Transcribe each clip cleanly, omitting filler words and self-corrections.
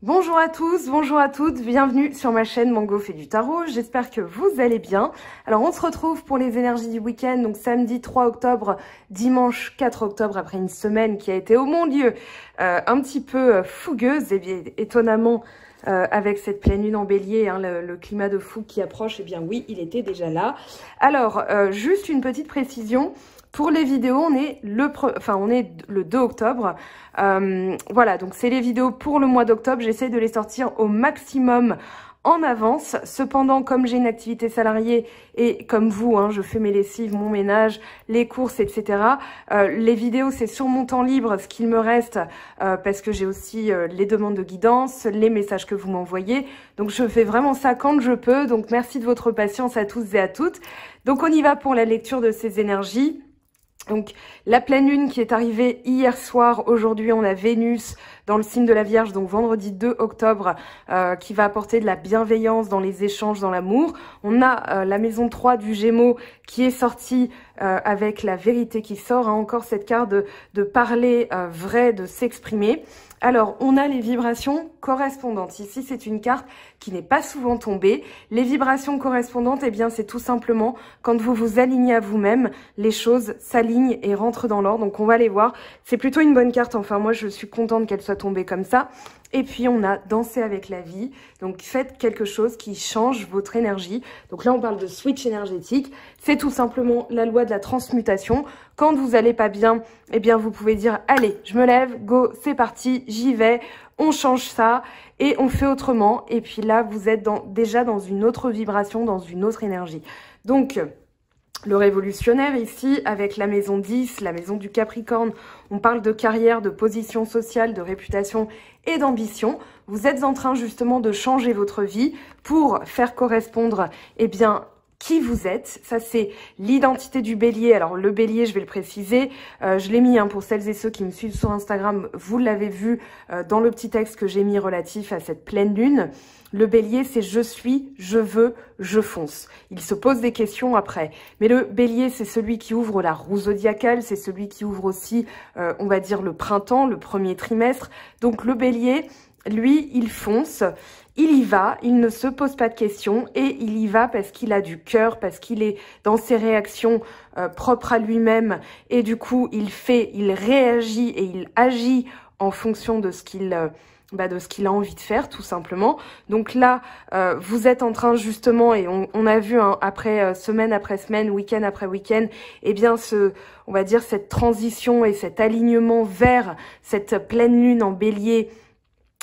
Bonjour à tous, bonjour à toutes, bienvenue sur ma chaîne Mango fait du tarot, j'espère que vous allez bien. Alors on se retrouve pour les énergies du week-end, donc samedi 3 octobre, dimanche 4 octobre, après une semaine qui a été au mon Dieu un petit peu fougueuse, et bien étonnamment avec cette pleine lune en bélier, hein, le climat de fou qui approche, et bien oui, il était déjà là. Alors juste une petite précision. Pour les vidéos, on est le 2 octobre. Voilà, donc c'est les vidéos pour le mois d'octobre. J'essaie de les sortir au maximum en avance. Cependant, comme j'ai une activité salariée et comme vous, hein, je fais mes lessives, mon ménage, les courses, etc. Les vidéos, c'est sur mon temps libre, ce qu'il me reste, parce que j'ai aussi les demandes de guidance, les messages que vous m'envoyez. Donc, je fais vraiment ça quand je peux. Donc, merci de votre patience à tous et à toutes. Donc, on y va pour la lecture de ces énergies. Donc, la pleine lune qui est arrivée hier soir, aujourd'hui on a Vénus dans le signe de la Vierge, donc vendredi 2 octobre, qui va apporter de la bienveillance dans les échanges, dans l'amour. On a la maison 3 du Gémeaux qui est sortie avec la vérité qui sort, hein, encore cette carte de parler vrai, de s'exprimer. Alors, on a les vibrations correspondantes. Ici, c'est une carte qui n'est pas souvent tombée. Les vibrations correspondantes, eh bien, c'est tout simplement quand vous vous alignez à vous-même, les choses s'alignent et rentrent dans l'ordre. Donc, on va les voir. C'est plutôt une bonne carte. Enfin, moi, je suis contente qu'elle soit tombée comme ça. Et puis, on a dansé avec la vie. Donc, faites quelque chose qui change votre énergie. Donc là, on parle de switch énergétique. C'est tout simplement la loi de la transmutation. Quand vous allez pas bien, eh bien, vous pouvez dire, allez, je me lève, go, c'est parti, j'y vais. On change ça et on fait autrement. Et puis là, vous êtes déjà dans une autre vibration, dans une autre énergie. Donc, le révolutionnaire ici, avec la maison 10, la maison du Capricorne, on parle de carrière, de position sociale, de réputation et d'ambition. Vous êtes en train justement de changer votre vie pour faire correspondre, eh bien, qui vous êtes. Ça, c'est l'identité du bélier. Alors, le bélier, je vais le préciser, je l'ai mis hein, pour celles et ceux qui me suivent sur Instagram, vous l'avez vu dans le petit texte que j'ai mis relatif à cette pleine lune. Le bélier, c'est je suis, je veux, je fonce. Il se pose des questions après. Mais le bélier, c'est celui qui ouvre la roue zodiacale, c'est celui qui ouvre aussi, on va dire, le printemps, le premier trimestre. Donc, le bélier, lui, il fonce. Il y va, il ne se pose pas de questions et il y va parce qu'il a du cœur, parce qu'il est dans ses réactions propres à lui-même et du coup, il réagit et il agit en fonction de ce qu'il a envie de faire, tout simplement. Donc là, vous êtes en train justement, et on a vu hein, semaine après semaine, week-end après week-end, eh bien on va dire cette transition et cet alignement vers cette pleine lune en bélier,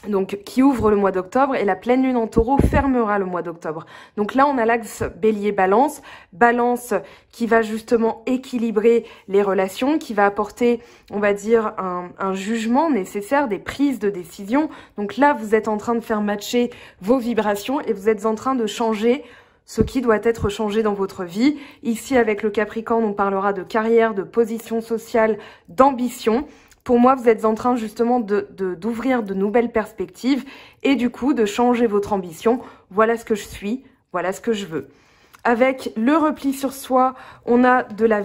donc qui ouvre le mois d'octobre, et la pleine lune en taureau fermera le mois d'octobre. Donc là, on a l'axe bélier-balance, balance qui va justement équilibrer les relations, qui va apporter, on va dire, un jugement nécessaire, des prises de décision. Donc là, vous êtes en train de faire matcher vos vibrations et vous êtes en train de changer ce qui doit être changé dans votre vie. Ici, avec le Capricorne, on parlera de carrière, de position sociale, d'ambition. Pour moi, vous êtes en train justement d'ouvrir de nouvelles perspectives et du coup de changer votre ambition. Voilà ce que je suis, voilà ce que je veux. Avec le repli sur soi, on a de la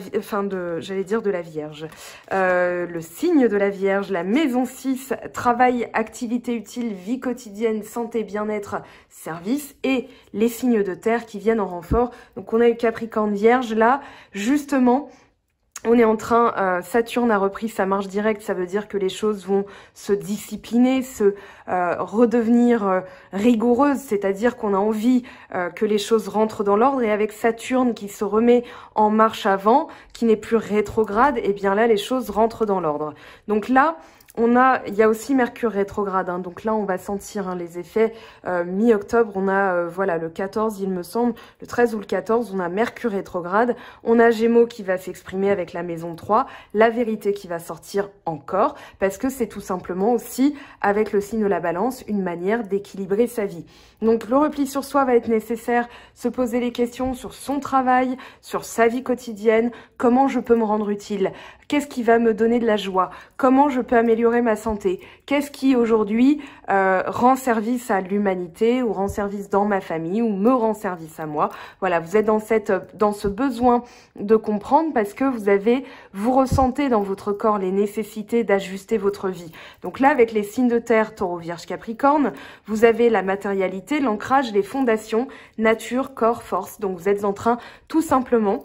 Vierge. Le signe de la Vierge, la maison 6, travail, activité utile, vie quotidienne, santé, bien-être, service. Et les signes de terre qui viennent en renfort. Donc on a eu Capricorne Vierge là, justement. On est en train, Saturne a repris sa marche directe, ça veut dire que les choses vont se discipliner, se redevenir rigoureuses, c'est-à-dire qu'on a envie que les choses rentrent dans l'ordre, et avec Saturne qui se remet en marche avant, qui n'est plus rétrograde, et bien là les choses rentrent dans l'ordre. Donc là, il y a aussi Mercure rétrograde, hein, donc là on va sentir hein, les effets mi-octobre. On a voilà le 14 il me semble, le 13 ou le 14, on a Mercure rétrograde, on a Gémeaux qui va s'exprimer avec la maison 3, la vérité qui va sortir encore, parce que c'est tout simplement aussi avec le signe de la balance une manière d'équilibrer sa vie. Donc le repli sur soi va être nécessaire, se poser les questions sur son travail, sur sa vie quotidienne, comment je peux me rendre utile, qu'est-ce qui va me donner de la joie, comment je peux améliorer améliorer ma santé? Qu'est-ce qui aujourd'hui rend service à l'humanité ou rend service dans ma famille ou me rend service à moi? Voilà, vous êtes dans ce besoin de comprendre parce que vous ressentez dans votre corps les nécessités d'ajuster votre vie. Donc là, avec les signes de terre, Taureau, Vierge, Capricorne, vous avez la matérialité, l'ancrage, les fondations, nature, corps, force. Donc vous êtes en train tout simplement,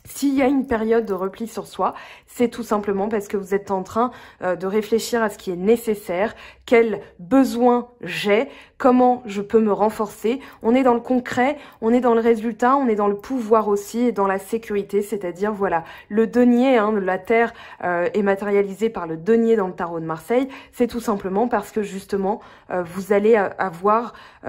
s'il y a une période de repli sur soi, c'est tout simplement parce que vous êtes en train de réfléchir à ce qui est nécessaire, quels besoins j'ai, comment je peux me renforcer. On est dans le concret, on est dans le résultat, on est dans le pouvoir aussi et dans la sécurité, c'est-à-dire voilà, le denier, la terre est matérialisée par le denier dans le tarot de Marseille, c'est tout simplement parce que justement vous allez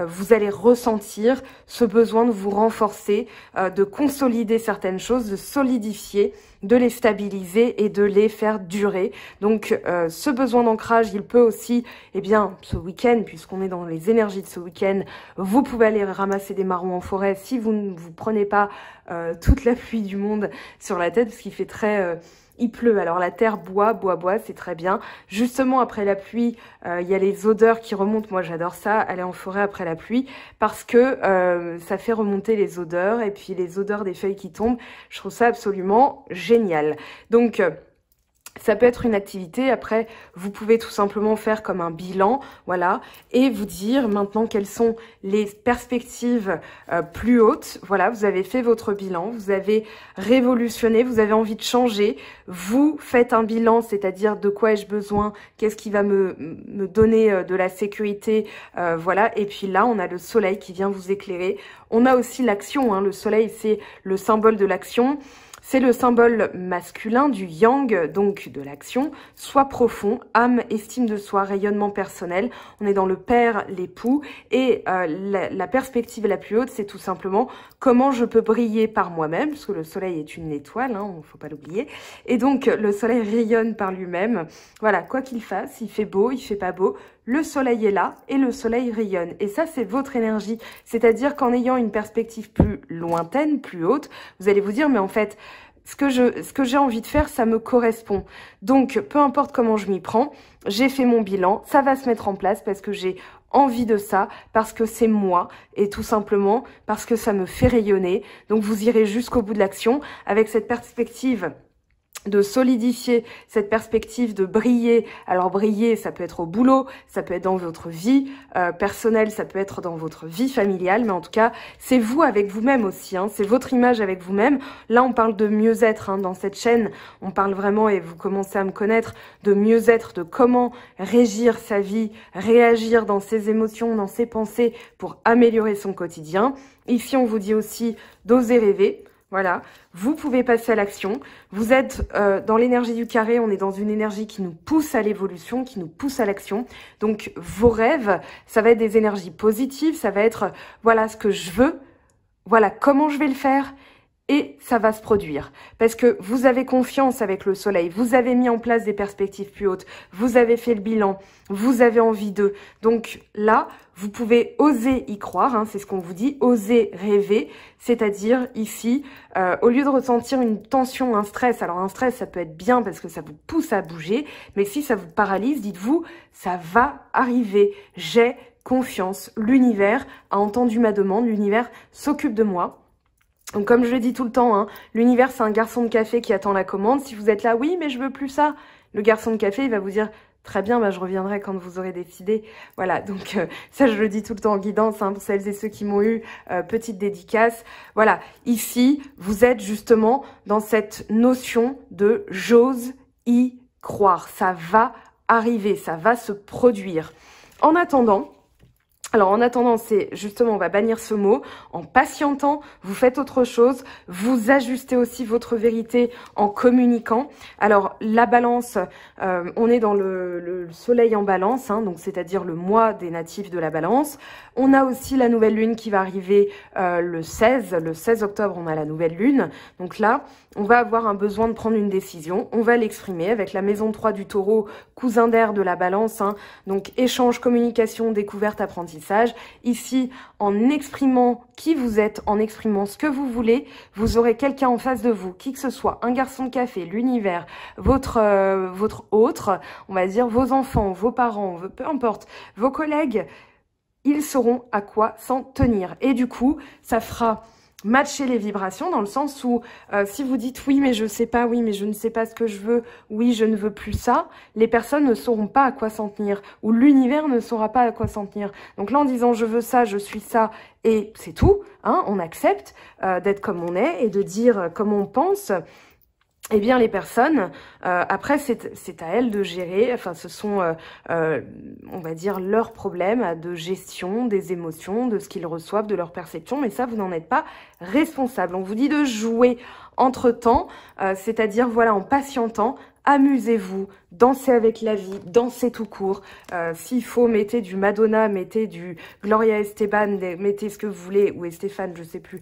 vous allez ressentir ce besoin de vous renforcer, de consolider certaines choses, de solidifier, de les stabiliser et de les faire durer. Donc ce besoin d'ancrage, il peut aussi, ce week-end, puisqu'on est dans les énergies de ce week-end, vous pouvez aller ramasser des marrons en forêt si vous ne vous prenez pas toute la pluie du monde sur la tête, parce qu'il fait il pleut, alors la terre boit, c'est très bien. Justement, après la pluie, il y a les odeurs qui remontent. Moi, j'adore ça, aller en forêt après la pluie, parce que ça fait remonter les odeurs, et puis les odeurs des feuilles qui tombent. Je trouve ça absolument génial. Donc, ça peut être une activité. Après, vous pouvez tout simplement faire comme un bilan, voilà, et vous dire maintenant quelles sont les perspectives plus hautes. Voilà, vous avez fait votre bilan, vous avez révolutionné, vous avez envie de changer. Vous faites un bilan, c'est-à-dire de quoi ai-je besoin, qu'est-ce qui va me donner de la sécurité, voilà. Et puis là, on a le soleil qui vient vous éclairer. On a aussi l'action, le soleil, c'est le symbole de l'action. C'est le symbole masculin du yang, donc de l'action, soi profond, âme, estime de soi, rayonnement personnel. On est dans le père, l'époux, et la perspective la plus haute, c'est tout simplement comment je peux briller par moi-même, parce que le soleil est une étoile, il ne faut pas l'oublier. Et donc, le soleil rayonne par lui-même. Voilà, quoi qu'il fasse, il fait beau, il fait pas beau, le soleil est là et le soleil rayonne. Et ça, c'est votre énergie. C'est-à-dire qu'en ayant une perspective plus lointaine, plus haute, vous allez vous dire, mais en fait, ce que j'ai envie de faire, ça me correspond. Donc, peu importe comment je m'y prends, j'ai fait mon bilan, ça va se mettre en place parce que j'ai envie de ça, parce que c'est moi, et tout simplement parce que ça me fait rayonner. Donc, vous irez jusqu'au bout de l'action avec cette perspective de solidifier, cette perspective de briller. Alors briller, ça peut être au boulot, ça peut être dans votre vie personnelle, ça peut être dans votre vie familiale, mais en tout cas, c'est vous avec vous-même aussi, c'est votre image avec vous-même. Là, on parle de mieux-être dans cette chaîne, on parle vraiment, et vous commencez à me connaître, de mieux-être, de comment régir sa vie, réagir dans ses émotions, dans ses pensées pour améliorer son quotidien. Ici, on vous dit aussi d'oser rêver. Voilà, vous pouvez passer à l'action. Vous êtes dans l'énergie du carré, on est dans une énergie qui nous pousse à l'évolution, qui nous pousse à l'action. Donc vos rêves, ça va être des énergies positives, ça va être voilà ce que je veux, voilà comment je vais le faire. Et ça va se produire. Parce que vous avez confiance avec le soleil, vous avez mis en place des perspectives plus hautes, vous avez fait le bilan, vous avez envie d'eux. Donc là, vous pouvez oser y croire, c'est ce qu'on vous dit, oser rêver. C'est-à-dire ici, au lieu de ressentir une tension, un stress, alors un stress, ça peut être bien parce que ça vous pousse à bouger, mais si ça vous paralyse, dites-vous, ça va arriver, j'ai confiance, l'univers a entendu ma demande, l'univers s'occupe de moi. Donc comme je le dis tout le temps, l'univers c'est un garçon de café qui attend la commande. Si vous êtes là, oui mais je veux plus ça, le garçon de café il va vous dire très bien, je reviendrai quand vous aurez décidé. Voilà, donc ça je le dis tout le temps en guidance, pour celles et ceux qui m'ont eu, petite dédicace. Voilà, ici vous êtes justement dans cette notion de j'ose y croire. Ça va arriver, ça va se produire. En attendant, c'est justement, on va bannir ce mot, en patientant, vous faites autre chose, vous ajustez aussi votre vérité en communiquant. Alors, la balance, on est dans le soleil en balance, donc c'est-à-dire le mois des natifs de la balance. On a aussi la nouvelle lune qui va arriver le 16 octobre, on a la nouvelle lune. Donc là, on va avoir un besoin de prendre une décision, on va l'exprimer avec la maison 3 du taureau, cousin d'air de la balance, donc échange, communication, découverte, apprentissage. apprentissage. Ici, en exprimant qui vous êtes, en exprimant ce que vous voulez, vous aurez quelqu'un en face de vous, qui que ce soit, un garçon de café, l'univers, votre autre, on va dire vos enfants, vos parents, peu importe, vos collègues, ils sauront à quoi s'en tenir. Et du coup, ça fera matcher les vibrations dans le sens où si vous dites oui mais je sais pas, oui mais je ne sais pas ce que je veux, oui je ne veux plus ça, les personnes ne sauront pas à quoi s'en tenir ou l'univers ne saura pas à quoi s'en tenir. Donc là en disant je veux ça, je suis ça et c'est tout, hein, on accepte d'être comme on est et de dire comme on pense. Eh bien, les personnes, après, c'est à elles de gérer, enfin, ce sont, on va dire, leurs problèmes de gestion des émotions, de ce qu'ils reçoivent, de leur perception, mais ça, vous n'en êtes pas responsable. On vous dit de jouer entre-temps, c'est-à-dire, voilà, en patientant, amusez-vous, dansez avec la vie, dansez tout court. S'il faut, mettez du Madonna, mettez du Gloria Esteban, mettez ce que vous voulez, ou Stéphane, je sais plus.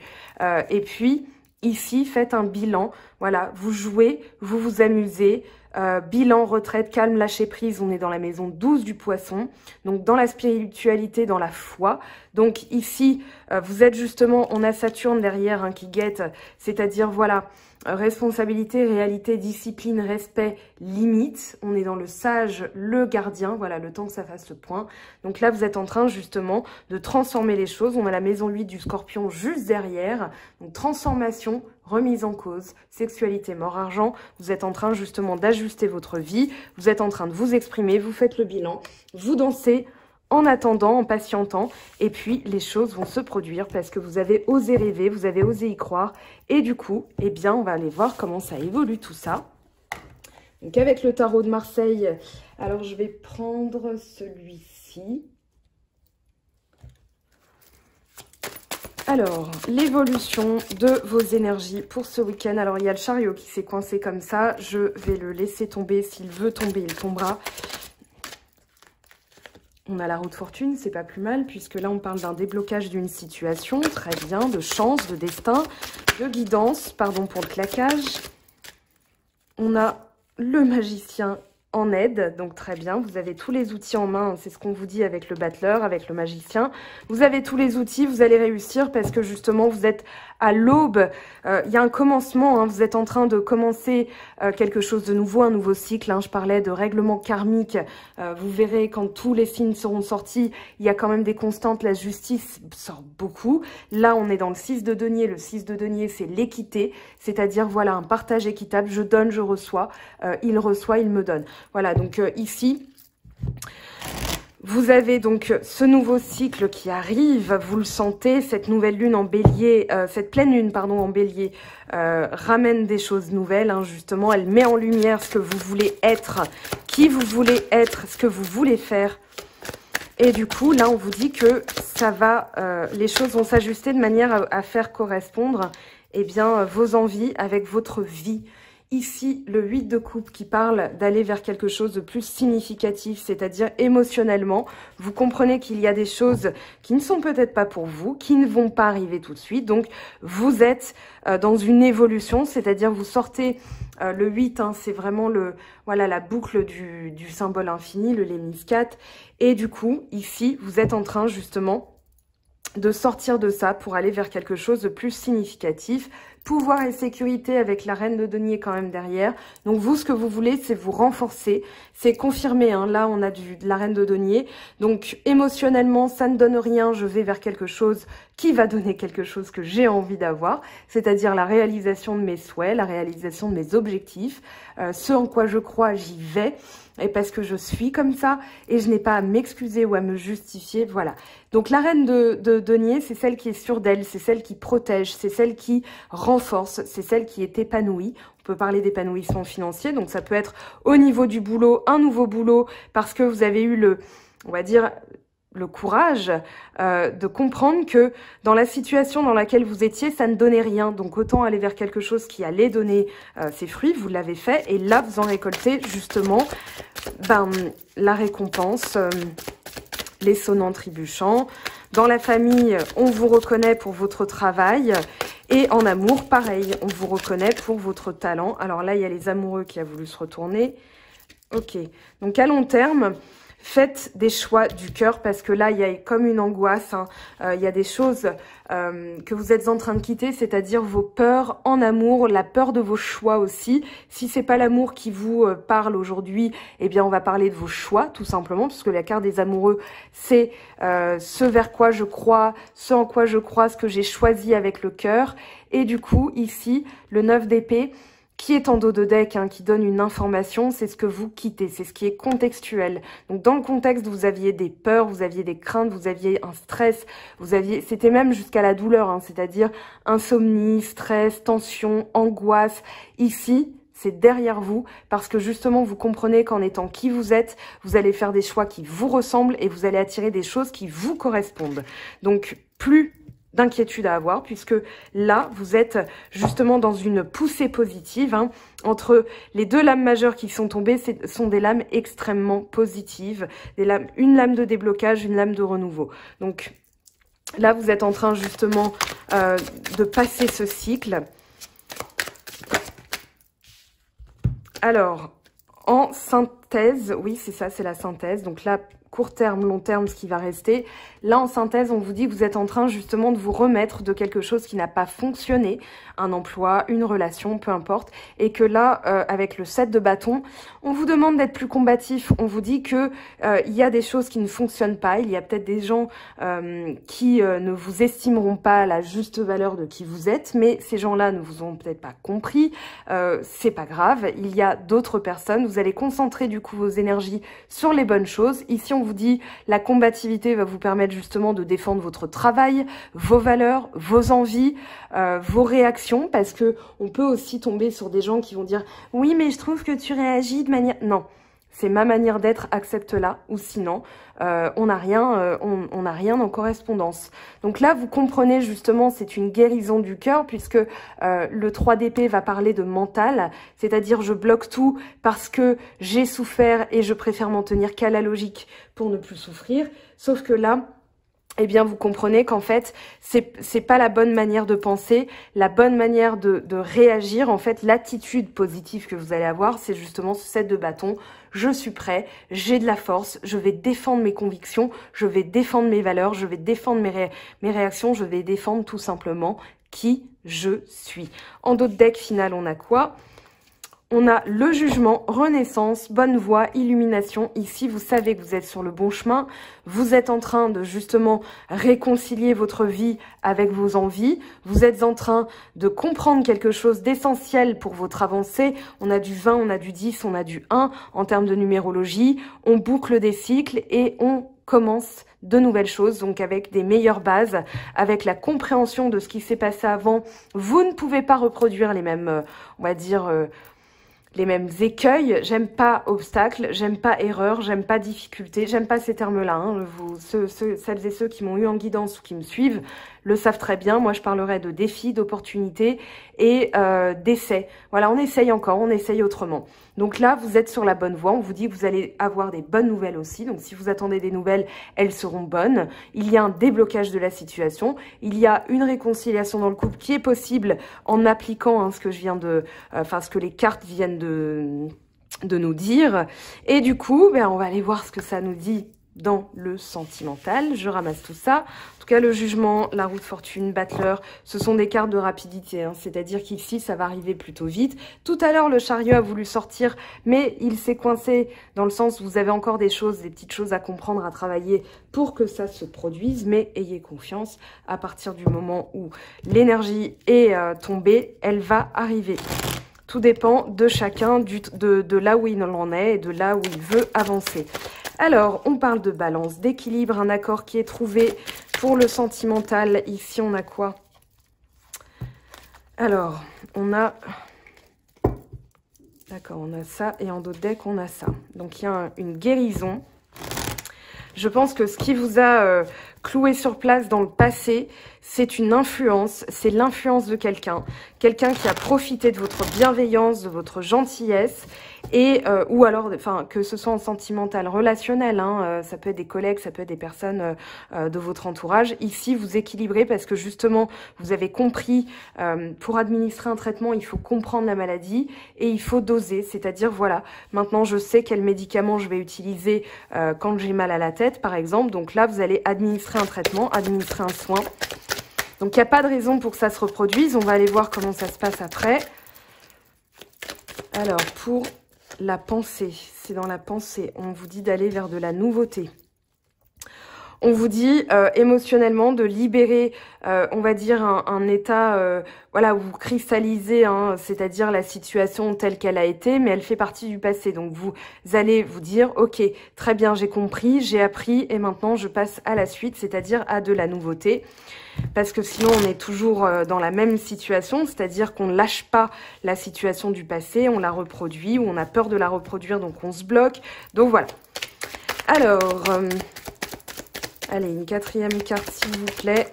Et puis, ici, faites un bilan. Voilà, vous jouez, vous vous amusez. Bilan, retraite, calme, lâcher prise. On est dans la maison 12 du poisson. Donc, dans la spiritualité, dans la foi. Donc, ici, vous êtes justement, on a Saturne derrière hein, qui guette. C'est-à-dire, voilà, responsabilité, réalité, discipline, respect, limite. On est dans le sage, le gardien. Voilà, le temps que ça fasse le point. Donc là, vous êtes en train justement de transformer les choses. On a la maison 8 du scorpion juste derrière. Donc transformation, remise en cause, sexualité, mort, argent. Vous êtes en train justement d'ajuster votre vie. Vous êtes en train de vous exprimer. Vous faites le bilan. Vous dansez en attendant, en patientant, et puis les choses vont se produire parce que vous avez osé rêver, vous avez osé y croire, et du coup, eh bien, on va aller voir comment ça évolue tout ça. Donc avec le tarot de Marseille, alors je vais prendre celui-ci. Alors, l'évolution de vos énergies pour ce week-end. Alors, il y a le chariot qui s'est coincé comme ça, je vais le laisser tomber, s'il veut tomber, il tombera. On a la roue de fortune, c'est pas plus mal, puisque là, on parle d'un déblocage d'une situation. Très bien, de chance, de destin, de guidance. Pardon pour le claquage. On a le magicien en aide, donc très bien. Vous avez tous les outils en main, c'est ce qu'on vous dit avec le battleur, avec le magicien. Vous avez tous les outils, vous allez réussir parce que justement, vous êtes à l'aube. Il y a un commencement, hein, vous êtes en train de commencer quelque chose de nouveau, un nouveau cycle. Hein, je parlais de règlement karmique. Vous verrez quand tous les signes seront sortis, il y a quand même des constantes. La justice sort beaucoup. Là, on est dans le 6 de denier. Le 6 de denier, c'est l'équité, c'est-à-dire voilà un partage équitable. Je donne, je reçois. Il reçoit, il me donne. Voilà, donc ici, vous avez donc ce nouveau cycle qui arrive, vous le sentez, cette nouvelle lune en bélier, cette pleine lune, pardon, en bélier, ramène des choses nouvelles, hein, justement, elle met en lumière ce que vous voulez être, qui vous voulez être, ce que vous voulez faire. Et du coup, là, on vous dit que ça va, les choses vont s'ajuster de manière à faire correspondre, eh bien, vos envies avec votre vie. Ici, le 8 de coupe qui parle d'aller vers quelque chose de plus significatif, c'est-à-dire émotionnellement. Vous comprenez qu'il y a des choses qui ne sont peut-être pas pour vous, qui ne vont pas arriver tout de suite. Donc, vous êtes dans une évolution, c'est-à-dire vous sortez le 8, hein, c'est vraiment voilà, la boucle du symbole infini, le lémiscate. Et du coup, ici, vous êtes en train justement de sortir de ça pour aller vers quelque chose de plus significatif. Pouvoir et sécurité avec la reine de denier quand même derrière. Donc vous, ce que vous voulez, c'est vous renforcer, c'est confirmer. Hein. Là, on a de la reine de denier. Donc émotionnellement, ça ne donne rien. Je vais vers quelque chose qui va donner quelque chose que j'ai envie d'avoir, c'est-à-dire la réalisation de mes souhaits, la réalisation de mes objectifs. Ce en quoi je crois, j'y vais. Et parce que je suis comme ça et je n'ai pas à m'excuser ou à me justifier, voilà. Donc la reine de denier, c'est celle qui est sûre d'elle, c'est celle qui protège, c'est celle qui renforce, c'est celle qui est épanouie. On peut parler d'épanouissement financier, donc ça peut être au niveau du boulot, un nouveau boulot, parce que vous avez eu on va dire, le courage de comprendre que dans la situation dans laquelle vous étiez, ça ne donnait rien. Donc autant aller vers quelque chose qui allait donner ses fruits, vous l'avez fait. Et là, vous en récoltez justement la récompense, les sonnants trébuchants. Dans la famille, on vous reconnaît pour votre travail. Et en amour, pareil, on vous reconnaît pour votre talent. Alors là, il y a les amoureux qui a voulu se retourner. Ok, donc à long terme, Faites des choix du cœur parce que là, il y a comme une angoisse. Hein. Il y a des choses que vous êtes en train de quitter, c'est-à-dire vos peurs en amour, la peur de vos choix aussi. Si c'est pas l'amour qui vous parle aujourd'hui, eh bien, on va parler de vos choix, tout simplement, puisque la carte des amoureux, c'est ce vers quoi je crois, ce en quoi je crois, ce que j'ai choisi avec le cœur. Et du coup, ici, le 9 d'épée, qui est en dos de deck, hein, qui donne une information, c'est ce que vous quittez, c'est ce qui est contextuel. Donc dans le contexte, vous aviez des peurs, vous aviez des craintes, vous aviez un stress, c'était même jusqu'à la douleur, hein, c'est-à-dire insomnie, stress, tension, angoisse. Ici, c'est derrière vous, parce que justement, vous comprenez qu'en étant qui vous êtes, vous allez faire des choix qui vous ressemblent et vous allez attirer des choses qui vous correspondent. Donc, plus d'inquiétude à avoir, puisque là, vous êtes justement dans une poussée positive. Hein. Entre les deux lames majeures qui sont tombées, ce sont des lames extrêmement positives. Une lame de déblocage, une lame de renouveau. Donc là, vous êtes en train justement de passer ce cycle. Alors, en synthèse, oui, c'est ça, c'est la synthèse. Donc là, court terme, long terme, ce qui va rester. Là, en synthèse, on vous dit que vous êtes en train justement de vous remettre de quelque chose qui n'a pas fonctionné, un emploi, une relation, peu importe, et que là, avec le 7 de bâton, on vous demande d'être plus combatif. On vous dit que il y a des choses qui ne fonctionnent pas, il y a peut-être des gens qui ne vous estimeront pas à la juste valeur de qui vous êtes, mais ces gens-là ne vous ont peut-être pas compris. C'est pas grave, il y a d'autres personnes. Vous allez concentrer du coup vos énergies sur les bonnes choses. Ici, on vous dit la combativité va vous permettre justement de défendre votre travail, vos valeurs, vos envies, vos réactions, parce que on peut aussi tomber sur des gens qui vont dire « Oui, mais je trouve que tu réagis de manière... » Non, c'est ma manière d'être, accepte-la, ou sinon, on n'a rien, on n'a rien en correspondance. Donc là, vous comprenez justement, c'est une guérison du cœur, puisque le 3 d'épée va parler de mental, c'est-à-dire je bloque tout parce que j'ai souffert et je préfère m'en tenir qu'à la logique pour ne plus souffrir. Sauf que là, eh bien, vous comprenez qu'en fait, c'est pas la bonne manière de penser, la bonne manière de réagir. En fait, l'attitude positive que vous allez avoir, c'est justement ce 7 de bâton. Je suis prêt, j'ai de la force, je vais défendre mes convictions, je vais défendre mes valeurs, je vais défendre mes réactions, je vais défendre tout simplement qui je suis. En dos de deck final, on a quoi ? On a le jugement, renaissance, bonne voie, illumination. Ici, vous savez que vous êtes sur le bon chemin. Vous êtes en train de justement réconcilier votre vie avec vos envies. Vous êtes en train de comprendre quelque chose d'essentiel pour votre avancée. On a du 20, on a du 10, on a du 1 en termes de numérologie. On boucle des cycles et on commence de nouvelles choses, donc avec des meilleures bases, avec la compréhension de ce qui s'est passé avant. Vous ne pouvez pas reproduire les mêmes, on va dire... les mêmes écueils. J'aime pas obstacle, j'aime pas erreur, j'aime pas difficulté, j'aime pas ces termes-là. Hein. Celles et ceux qui m'ont eu en guidance ou qui me suivent le savent très bien. Moi, je parlerai de défis, d'opportunités et d'essais. Voilà, on essaye encore, on essaye autrement. Donc là, vous êtes sur la bonne voie. On vous dit que vous allez avoir des bonnes nouvelles aussi. Donc si vous attendez des nouvelles, elles seront bonnes. Il y a un déblocage de la situation. Il y a une réconciliation dans le couple qui est possible en appliquant hein, ce que je viens de... ce que les cartes viennent de nous dire. Et du coup, ben, on va aller voir ce que ça nous dit dans le sentimental. Je ramasse tout ça. En tout cas, le jugement, la roue de fortune, Battler, ce sont des cartes de rapidité. Hein. C'est-à-dire qu'ici, ça va arriver plutôt vite. Tout à l'heure, le chariot a voulu sortir, mais il s'est coincé dans le sens où vous avez encore des choses, des petites choses à comprendre, à travailler pour que ça se produise. Mais ayez confiance, à partir du moment où l'énergie est tombée, elle va arriver. Tout dépend de chacun, de là où il en est et de là où il veut avancer. Alors, on parle de balance, d'équilibre, un accord qui est trouvé pour le sentimental. Ici, on a quoi? Alors, on a... D'accord, on a ça et en dos de deck, on a ça. Donc, il y a une guérison. Je pense que ce qui vous a cloué sur place dans le passé, c'est une influence, c'est l'influence de quelqu'un qui a profité de votre bienveillance, de votre gentillesse, et ou alors, enfin, que ce soit en sentimental, relationnel, hein, ça peut être des collègues, ça peut être des personnes de votre entourage. Ici, vous équilibrez parce que justement, vous avez compris, pour administrer un traitement, il faut comprendre la maladie et il faut doser, c'est-à-dire, voilà, maintenant je sais quel médicament je vais utiliser quand j'ai mal à la tête, par exemple. Donc là, vous allez administrer un traitement, administrer un soin. Donc, il n'y a pas de raison pour que ça se reproduise. On va aller voir comment ça se passe après. Alors, pour la pensée, c'est dans la pensée. On vous dit d'aller vers de la nouveauté. On vous dit émotionnellement de libérer, on va dire, un état voilà, où vous cristallisez, hein, c'est-à-dire la situation telle qu'elle a été, mais elle fait partie du passé. Donc vous allez vous dire, ok, très bien, j'ai compris, j'ai appris, et maintenant je passe à la suite, c'est-à-dire à de la nouveauté. Parce que sinon on est toujours dans la même situation, c'est-à-dire qu'on ne lâche pas la situation du passé, on la reproduit, ou on a peur de la reproduire, donc on se bloque. Donc voilà. Alors... allez, une quatrième carte, s'il vous plaît.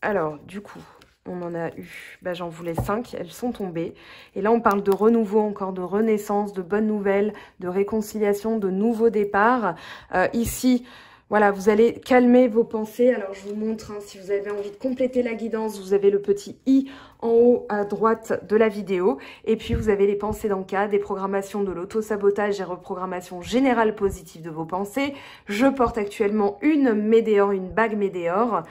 Alors, du coup, on en a eu, bah, j'en voulais 5, elles sont tombées. Et là, on parle de renouveau, encore de renaissance, de bonnes nouvelles, de réconciliation, de nouveaux départs. Ici, voilà, vous allez calmer vos pensées. Alors, je vous montre, hein, si vous avez envie de compléter la guidance, vous avez le petit i en haut à droite de la vidéo. Et puis, vous avez les pensées dans le cas, des programmations de l'auto-sabotage et reprogrammation générale positive de vos pensées. Je porte actuellement une Médéor, une bague Médéor,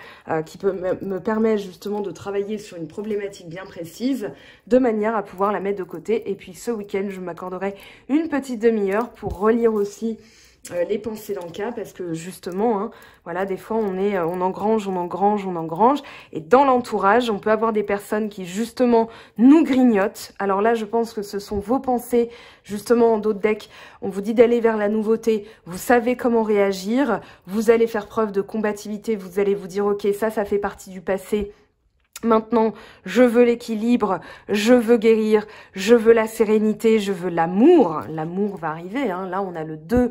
qui peut me permettre justement de travailler sur une problématique bien précise, de manière à pouvoir la mettre de côté. Et puis, ce week-end, je m'accorderai une petite demi-heure pour relire aussi les pensées dans le cas, parce que justement, hein, voilà, des fois on engrange, et dans l'entourage, on peut avoir des personnes qui justement nous grignotent. Alors là, je pense que ce sont vos pensées, justement en dos de deck, on vous dit d'aller vers la nouveauté, vous savez comment réagir, vous allez faire preuve de combativité, vous allez vous dire, ok, ça fait partie du passé. Maintenant, je veux l'équilibre, je veux guérir, je veux la sérénité, je veux l'amour. L'amour va arriver, hein. Là, on a le 2,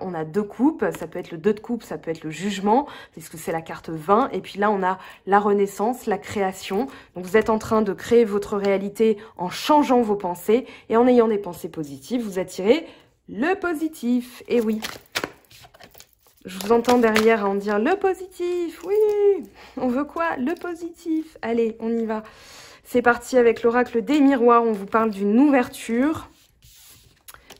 on a 2 coupes. Ça peut être le 2 de coupe, ça peut être le jugement, puisque c'est la carte 20. Et puis là, on a la renaissance, la création. Donc, vous êtes en train de créer votre réalité en changeant vos pensées. Et en ayant des pensées positives, vous attirez le positif. Et oui. Je vous entends derrière en dire le positif, oui, on veut quoi? Le positif. Allez, on y va. C'est parti avec l'oracle des miroirs, on vous parle d'une ouverture.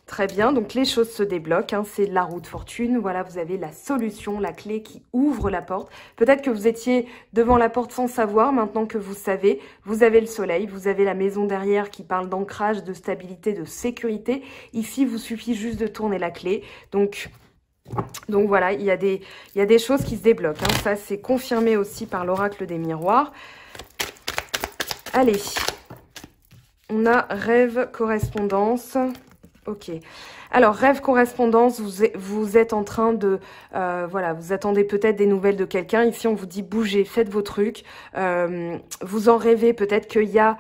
Très bien, donc les choses se débloquent, hein, c'est la roue de fortune. Voilà, vous avez la solution, la clé qui ouvre la porte. Peut-être que vous étiez devant la porte sans savoir, maintenant que vous savez, vous avez le soleil, vous avez la maison derrière qui parle d'ancrage, de stabilité, de sécurité. Ici, il vous suffit juste de tourner la clé. Donc voilà, il y a des choses qui se débloquent. Hein. Ça, c'est confirmé aussi par l'oracle des miroirs. Allez, on a rêve, correspondance. Ok. Alors, rêve, correspondance, vous êtes en train de... voilà, vous attendez peut-être des nouvelles de quelqu'un. Ici, on vous dit bougez, faites vos trucs. Vous en rêvez, peut-être qu'il y a...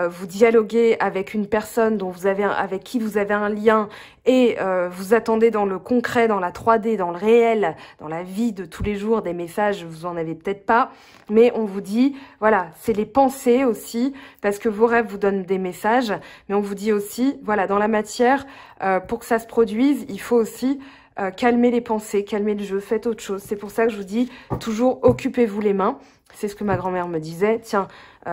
vous dialoguez avec une personne avec qui vous avez un lien et vous attendez dans le concret, dans la 3D, dans le réel, dans la vie de tous les jours, des messages, vous en avez peut-être pas. Mais on vous dit, voilà, c'est les pensées aussi, parce que vos rêves vous donnent des messages. Mais on vous dit aussi, voilà, dans la matière, pour que ça se produise, il faut aussi calmer les pensées, calmer le jeu, faites autre chose. C'est pour ça que je vous dis, toujours occupez-vous les mains. C'est ce que ma grand-mère me disait. Tiens,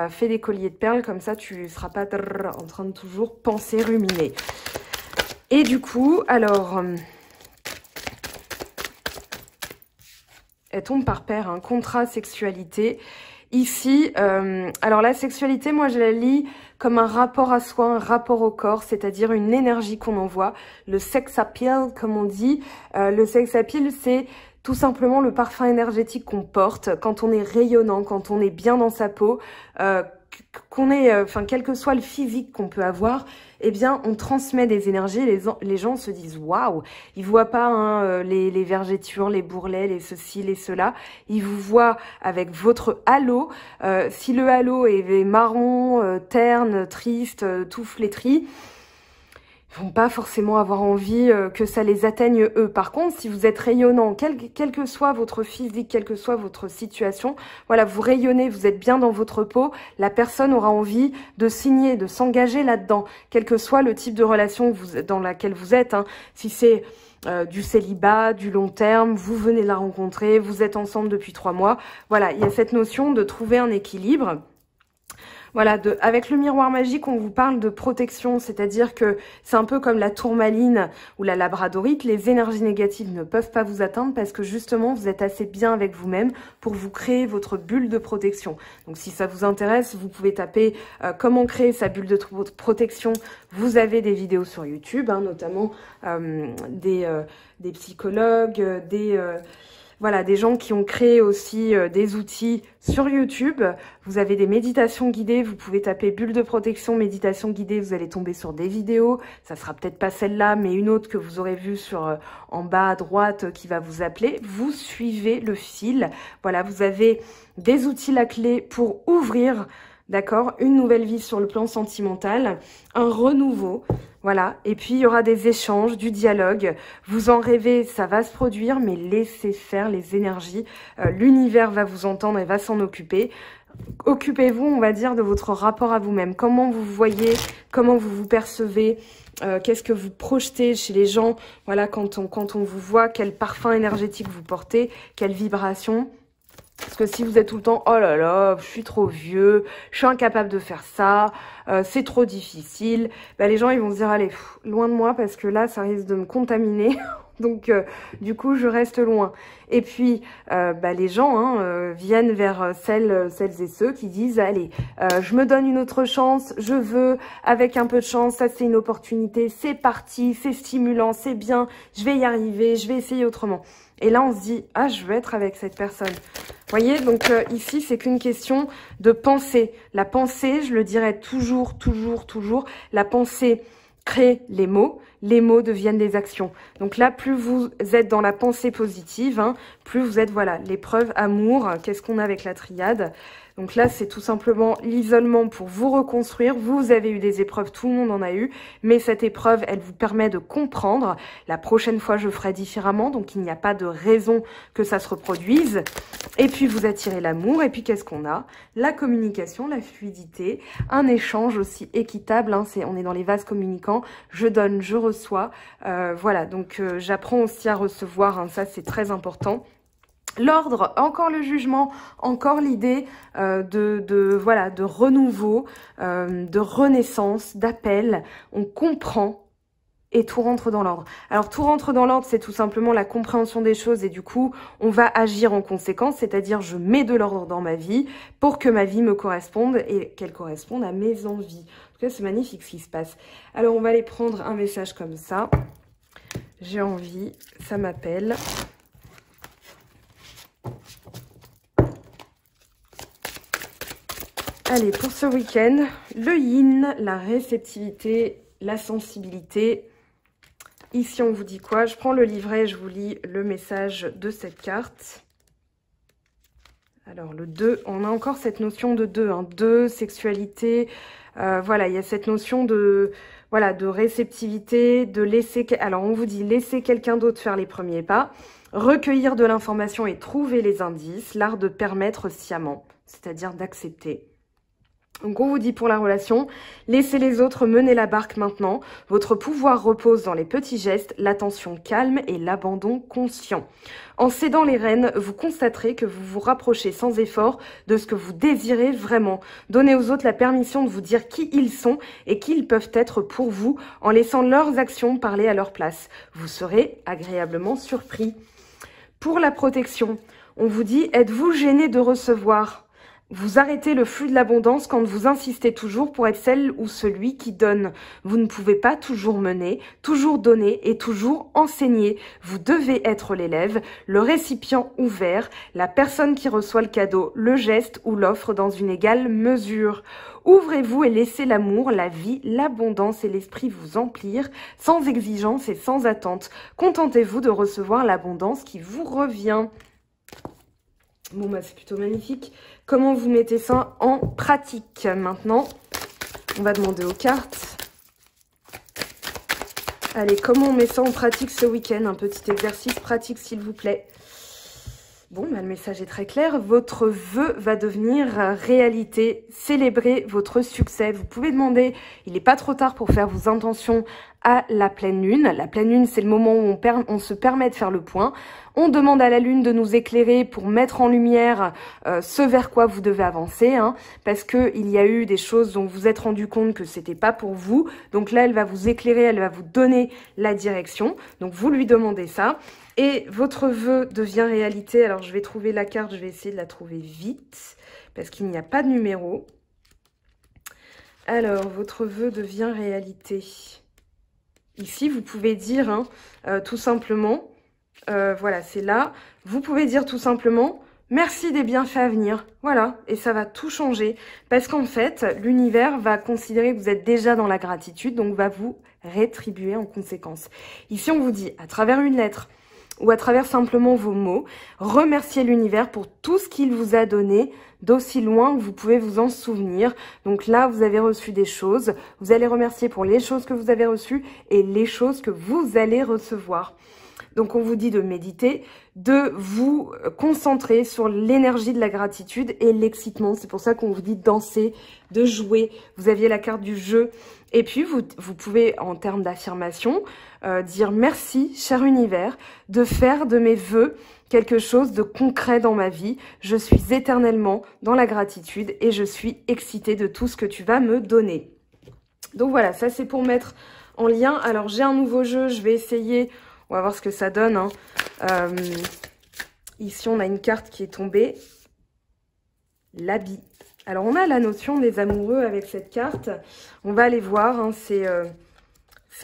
fais des colliers de perles, comme ça tu seras pas en train de toujours penser, ruminer. Et du coup, alors... elle tombe par paire, hein, contrat, sexualité. Ici, alors la sexualité, moi je la lis comme un rapport à soi, un rapport au corps, c'est-à-dire une énergie qu'on envoie. Le sex appeal, comme on dit. Le sex appeal, c'est tout simplement le parfum énergétique qu'on porte quand on est rayonnant, quand on est bien dans sa peau, qu'on est, enfin, quel que soit le physique qu'on peut avoir, eh bien, on transmet des énergies. Les gens se disent waouh, ils voient pas hein, les vergetures, les bourrelets, les ceci, les cela. Ils vous voient avec votre halo. Si le halo est marron, terne, triste, tout flétri, vont pas forcément avoir envie que ça les atteigne eux. Par contre, si vous êtes rayonnant, quel que soit votre physique, quelle que soit votre situation, voilà, vous rayonnez, vous êtes bien dans votre peau, la personne aura envie de signer, de s'engager là-dedans, quel que soit le type de relation dans laquelle vous êtes. Hein. Si c'est du célibat, du long terme, vous venez de la rencontrer, vous êtes ensemble depuis 3 mois. Voilà, il y a cette notion de trouver un équilibre. Voilà, avec le miroir magique, on vous parle de protection, c'est-à-dire que c'est un peu comme la tourmaline ou la labradorite, les énergies négatives ne peuvent pas vous atteindre parce que justement, vous êtes assez bien avec vous-même pour vous créer votre bulle de protection. Donc si ça vous intéresse, vous pouvez taper comment créer sa bulle de protection. Vous avez des vidéos sur YouTube, hein, notamment des psychologues, voilà, des gens qui ont créé aussi des outils sur YouTube. Vous avez des méditations guidées. Vous pouvez taper bulle de protection, méditation guidée. Vous allez tomber sur des vidéos. Ça sera peut-être pas celle-là, mais une autre que vous aurez vue sur en bas à droite qui va vous appeler. Vous suivez le fil. Voilà, vous avez des outils à clé pour ouvrir, d'accord, une nouvelle vie sur le plan sentimental, un renouveau. Voilà, et puis il y aura des échanges, du dialogue. Vous en rêvez, ça va se produire, mais laissez faire les énergies. L'univers va vous entendre et va s'en occuper. Occupez-vous, on va dire, de votre rapport à vous-même. Comment vous voyez, comment vous vous percevez, qu'est-ce que vous projetez chez les gens. Voilà, quand on vous voit, quel parfum énergétique vous portez, quelle vibration. Parce que si vous êtes tout le temps, oh là là, je suis trop vieux, je suis incapable de faire ça, c'est trop difficile, bah, les gens ils vont se dire, allez, loin de moi parce que là ça risque de me contaminer, donc du coup je reste loin. Et puis bah, les gens viennent vers celles et ceux qui disent, allez, je me donne une autre chance, je veux, avec un peu de chance, ça c'est une opportunité, c'est parti, c'est stimulant, c'est bien, je vais y arriver, je vais essayer autrement. Et là, on se dit, ah, je veux être avec cette personne. Vous voyez, donc ici, c'est qu'une question de pensée. La pensée, je le dirais toujours, la pensée crée les mots deviennent des actions. Donc là, plus vous êtes dans la pensée positive, hein, plus vous êtes, voilà, l'épreuve amour, qu'est-ce qu'on a avec la triade ? Donc là, c'est tout simplement l'isolement pour vous reconstruire. Vous avez eu des épreuves, tout le monde en a eu, mais cette épreuve, elle vous permet de comprendre. La prochaine fois, je ferai différemment, donc il n'y a pas de raison que ça se reproduise. Et puis, vous attirez l'amour. Et puis, qu'est-ce qu'on a? La communication, la fluidité, un échange aussi équitable. Hein, on est dans les vases communicants. Je donne, je reçois. Voilà, donc j'apprends aussi à recevoir. Hein, ça, c'est très important. L'ordre, encore le jugement, encore l'idée voilà, de renouveau, de renaissance, d'appel. On comprend et tout rentre dans l'ordre. Alors tout rentre dans l'ordre, c'est tout simplement la compréhension des choses et du coup, on va agir en conséquence, c'est-à-dire je mets de l'ordre dans ma vie pour que ma vie me corresponde et qu'elle corresponde à mes envies. En tout cas, c'est magnifique ce qui se passe. Alors on va aller prendre un message comme ça. J'ai envie, ça m'appelle. Allez, pour ce week-end, le yin, la réceptivité, la sensibilité. Ici, on vous dit quoi? Je prends le livret, je vous lis le message de cette carte. Alors, le 2, on a encore cette notion de 2, hein, 2, sexualité. Voilà, il y a cette notion de, voilà, de réceptivité, de laisser... Alors, on vous dit laisser quelqu'un d'autre faire les premiers pas, recueillir de l'information et trouver les indices, l'art de permettre sciemment, c'est-à-dire d'accepter. Donc on vous dit pour la relation, laissez les autres mener la barque maintenant. Votre pouvoir repose dans les petits gestes, l'attention calme et l'abandon conscient. En cédant les rênes, vous constaterez que vous vous rapprochez sans effort de ce que vous désirez vraiment. Donnez aux autres la permission de vous dire qui ils sont et qui ils peuvent être pour vous en laissant leurs actions parler à leur place. Vous serez agréablement surpris. Pour la protection, on vous dit, êtes-vous gêné de recevoir ? Vous arrêtez le flux de l'abondance quand vous insistez toujours pour être celle ou celui qui donne. Vous ne pouvez pas toujours mener, toujours donner et toujours enseigner. Vous devez être l'élève, le récipient ouvert, la personne qui reçoit le cadeau, le geste ou l'offre dans une égale mesure. Ouvrez-vous et laissez l'amour, la vie, l'abondance et l'esprit vous emplir, sans exigence et sans attente. Contentez-vous de recevoir l'abondance qui vous revient. Bon, bah, c'est plutôt magnifique. Comment vous mettez ça en pratique? Maintenant, on va demander aux cartes. Allez, comment on met ça en pratique ce week-end? Un petit exercice pratique, s'il vous plaît. Bon, bah, le message est très clair. Votre vœu va devenir réalité. Célébrez votre succès. Vous pouvez demander, il n'est pas trop tard pour faire vos intentions à la pleine lune. La pleine lune, c'est le moment où on se permet de faire le point. On demande à la lune de nous éclairer pour mettre en lumière ce vers quoi vous devez avancer, hein, parce que il y a eu des choses dont vous vous êtes rendu compte que c'était pas pour vous. Donc là, elle va vous éclairer, elle va vous donner la direction. Donc vous lui demandez ça. Et votre vœu devient réalité. Alors, je vais trouver la carte, je vais essayer de la trouver vite, parce qu'il n'y a pas de numéro. Alors, votre vœu devient réalité. Ici, vous pouvez dire, hein, tout simplement, voilà, c'est là, vous pouvez dire tout simplement, merci des bienfaits à venir. Voilà, et ça va tout changer, parce qu'en fait, l'univers va considérer que vous êtes déjà dans la gratitude, donc va vous rétribuer en conséquence. Ici, on vous dit, à travers une lettre, ou à travers simplement vos mots, remerciez l'univers pour tout ce qu'il vous a donné, d'aussi loin que vous pouvez vous en souvenir. Donc là, vous avez reçu des choses, vous allez remercier pour les choses que vous avez reçues et les choses que vous allez recevoir. Donc on vous dit de méditer, de vous concentrer sur l'énergie de la gratitude et l'excitement. C'est pour ça qu'on vous dit de danser, de jouer. Vous aviez la carte du jeu. Et puis vous pouvez, en termes d'affirmation, dire merci, cher univers, de faire de mes vœux quelque chose de concret dans ma vie. Je suis éternellement dans la gratitude et je suis excitée de tout ce que tu vas me donner. Donc voilà, ça c'est pour mettre en lien. Alors j'ai un nouveau jeu, je vais essayer... On va voir ce que ça donne. Hein. Ici, on a une carte qui est tombée. L'habit. Alors, on a la notion des amoureux avec cette carte. On va aller voir. Hein. C'est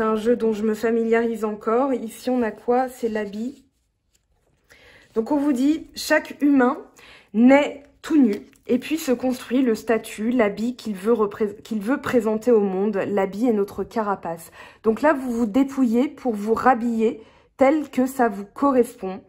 un jeu dont je me familiarise encore. Ici, on a quoi? C'est l'habit. Donc, on vous dit, chaque humain naît tout nu et puis se construit le statut, l'habit qu'il veut présenter au monde. L'habit est notre carapace. Donc là, vous vous dépouillez pour vous rhabiller tel que ça vous correspond.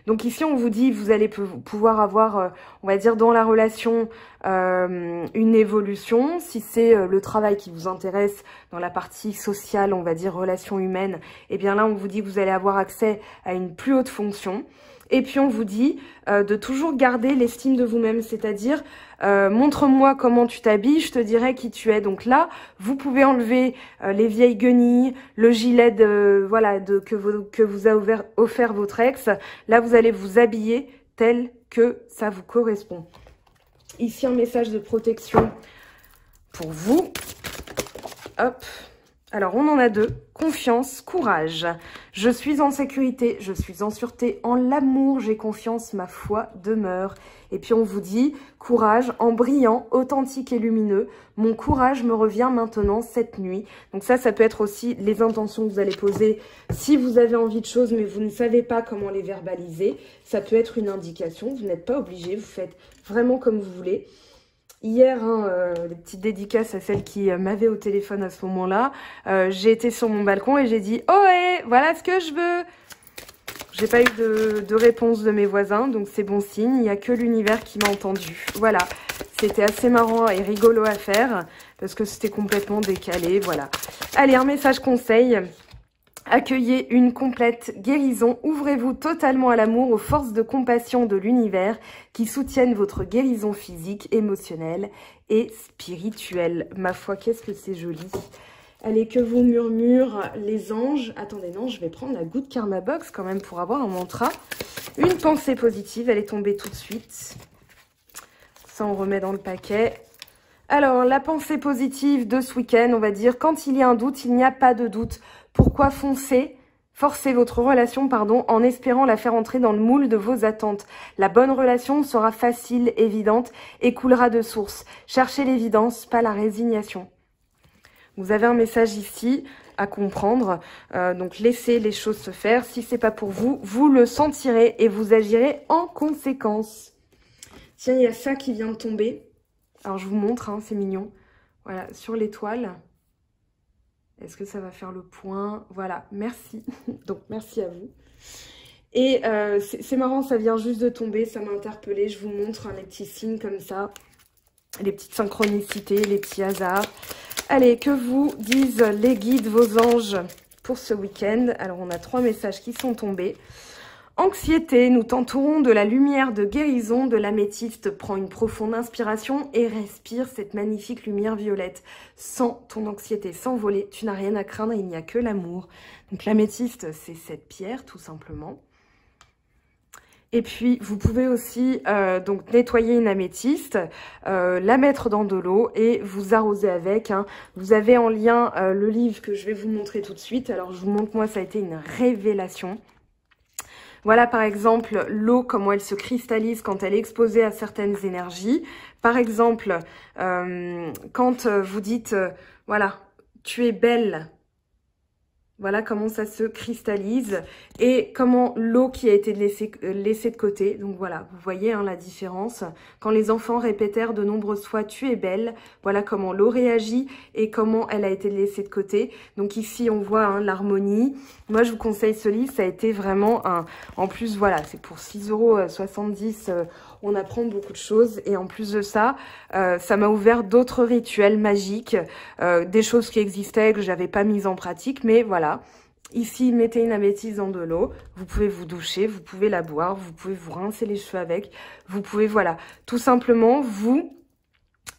Donc ici, on vous dit, vous allez pouvoir avoir, on va dire, dans la relation, une évolution. Si c'est le travail qui vous intéresse, dans la partie sociale, on va dire, relation humaine, eh bien là, on vous dit que vous allez avoir accès à une plus haute fonction. Et puis, on vous dit de toujours garder l'estime de vous-même, c'est-à-dire, montre-moi comment tu t'habilles, je te dirai qui tu es. Donc là, vous pouvez enlever les vieilles guenilles, le gilet que vous a offert votre ex. Là, vous allez vous habiller tel que ça vous correspond. Ici, un message de protection pour vous. Hop. Alors, on en a deux. Confiance, courage. Je suis en sécurité, je suis en sûreté. En l'amour, j'ai confiance, ma foi demeure. Et puis, on vous dit, courage, en brillant, authentique et lumineux. Mon courage me revient maintenant cette nuit. Donc ça peut être aussi les intentions que vous allez poser si vous avez envie de choses, mais vous ne savez pas comment les verbaliser. Ça peut être une indication. Vous n'êtes pas obligé, vous faites vraiment comme vous voulez. Hier, des petites dédicaces à celle qui m'avait au téléphone à ce moment-là. J'ai été sur mon balcon et j'ai dit « Ohé, voilà ce que je veux !» J'ai pas eu de réponse de mes voisins, donc c'est bon signe. Il n'y a que l'univers qui m'a entendu. Voilà, c'était assez marrant et rigolo à faire parce que c'était complètement décalé, voilà. Allez, un message conseil. Accueillez une complète guérison, ouvrez-vous totalement à l'amour, aux forces de compassion de l'univers qui soutiennent votre guérison physique, émotionnelle et spirituelle. Ma foi, qu'est-ce que c'est joli. Allez, que vous murmurent les anges. Attendez, non, je vais prendre la Good Karma Box quand même pour avoir un mantra. Une pensée positive, elle est tombée tout de suite. Ça, on remet dans le paquet. Alors, la pensée positive de ce week-end, on va dire, quand il y a un doute, il n'y a pas de doute. Pourquoi forcer votre relation, en espérant la faire entrer dans le moule de vos attentes? La bonne relation sera facile, évidente et coulera de source. Cherchez l'évidence, pas la résignation. Vous avez un message ici à comprendre, donc laissez les choses se faire. Si c'est pas pour vous, vous le sentirez et vous agirez en conséquence. Tiens, il y a ça qui vient de tomber. Alors, je vous montre, hein, c'est mignon. Voilà, sur l'étoile. Est-ce que ça va faire le point? Voilà, merci. Donc, merci à vous. Et c'est marrant, ça vient juste de tomber, ça m'a interpellée. Je vous montre les petits signes comme ça. Les petites synchronicités, les petits hasards. Allez, que vous disent les guides, vos anges, pour ce week-end. Alors, on a 3 messages qui sont tombés. Anxiété, nous t'entourons de la lumière de guérison de l'améthyste. Prends une profonde inspiration et respire cette magnifique lumière violette. Sans ton anxiété s'envoler, tu n'as rien à craindre, il n'y a que l'amour. Donc l'améthyste, c'est cette pierre, tout simplement. Et puis, vous pouvez aussi donc nettoyer une améthyste, la mettre dans de l'eau et vous arroser avec. Hein. Vous avez en lien le livre que je vais vous montrer tout de suite. Alors, je vous montre, moi, ça a été une révélation. Voilà par exemple l'eau, comment elle se cristallise quand elle est exposée à certaines énergies. Par exemple, quand vous dites, voilà, tu es belle. Voilà comment ça se cristallise et comment l'eau qui a été laissée de côté. Donc voilà, vous voyez hein, la différence. Quand les enfants répétèrent de nombreuses fois « tu es belle », voilà comment l'eau réagit et comment elle a été laissée de côté. Donc ici, on voit hein, l'harmonie. Moi, je vous conseille ce livre. Ça a été vraiment un... En plus, voilà, c'est pour 6,70 €. On apprend beaucoup de choses. Et en plus de ça, ça m'a ouvert d'autres rituels magiques. Des choses qui existaient que j'avais pas mises en pratique. Mais voilà. Ici, mettez une améthyste dans de l'eau. Vous pouvez vous doucher, vous pouvez la boire, vous pouvez vous rincer les cheveux avec. Vous pouvez, voilà, tout simplement vous...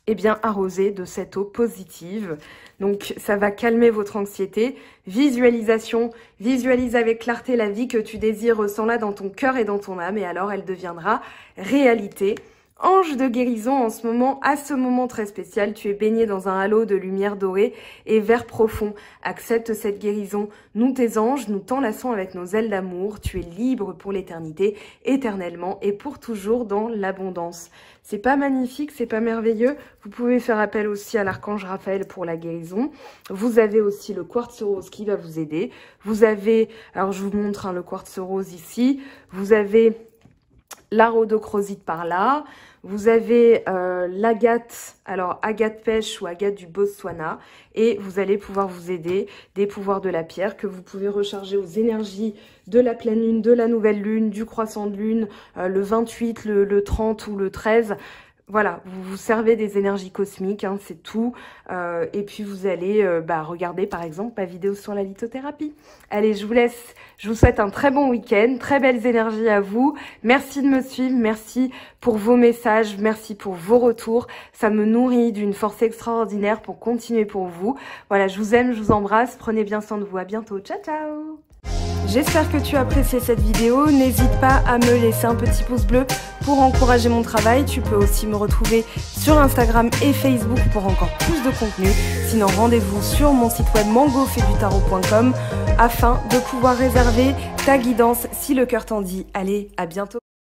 eh bien, arroser de cette eau positive. Donc, ça va calmer votre anxiété. Visualisation, visualise avec clarté la vie que tu désires, ressens-la dans ton cœur et dans ton âme, et alors elle deviendra réalité. Ange de guérison, en ce moment, à ce moment très spécial, tu es baigné dans un halo de lumière dorée et vert profond. Accepte cette guérison. Nous, tes anges, nous t'enlaçons avec nos ailes d'amour. Tu es libre pour l'éternité, éternellement et pour toujours dans l'abondance. C'est pas magnifique, c'est pas merveilleux. Vous pouvez faire appel aussi à l'archange Raphaël pour la guérison. Vous avez aussi le quartz rose qui va vous aider. Vous avez, alors je vous montre hein, le quartz rose ici. Vous avez la rhodochrosite par là. Vous avez l'agate, alors agate pêche ou agate du Botswana. Et vous allez pouvoir vous aider des pouvoirs de la pierre que vous pouvez recharger aux énergies de la pleine lune, de la nouvelle lune, du croissant de lune, le 28, le 30 ou le 13. Voilà, vous vous servez des énergies cosmiques, hein, c'est tout. Et puis vous allez regarder par exemple ma vidéo sur la lithothérapie. Allez, je vous laisse, je vous souhaite un très bon week-end, très belles énergies à vous. Merci de me suivre, merci pour vos messages, merci pour vos retours. Ça me nourrit d'une force extraordinaire pour continuer pour vous. Voilà, je vous aime, je vous embrasse, prenez bien soin de vous, à bientôt, ciao ciao. J'espère que tu as apprécié cette vidéo. N'hésite pas à me laisser un petit pouce bleu pour encourager mon travail. Tu peux aussi me retrouver sur Instagram et Facebook pour encore plus de contenu. Sinon, rendez-vous sur mon site web mangofaidutarot.com afin de pouvoir réserver ta guidance si le cœur t'en dit. Allez, à bientôt.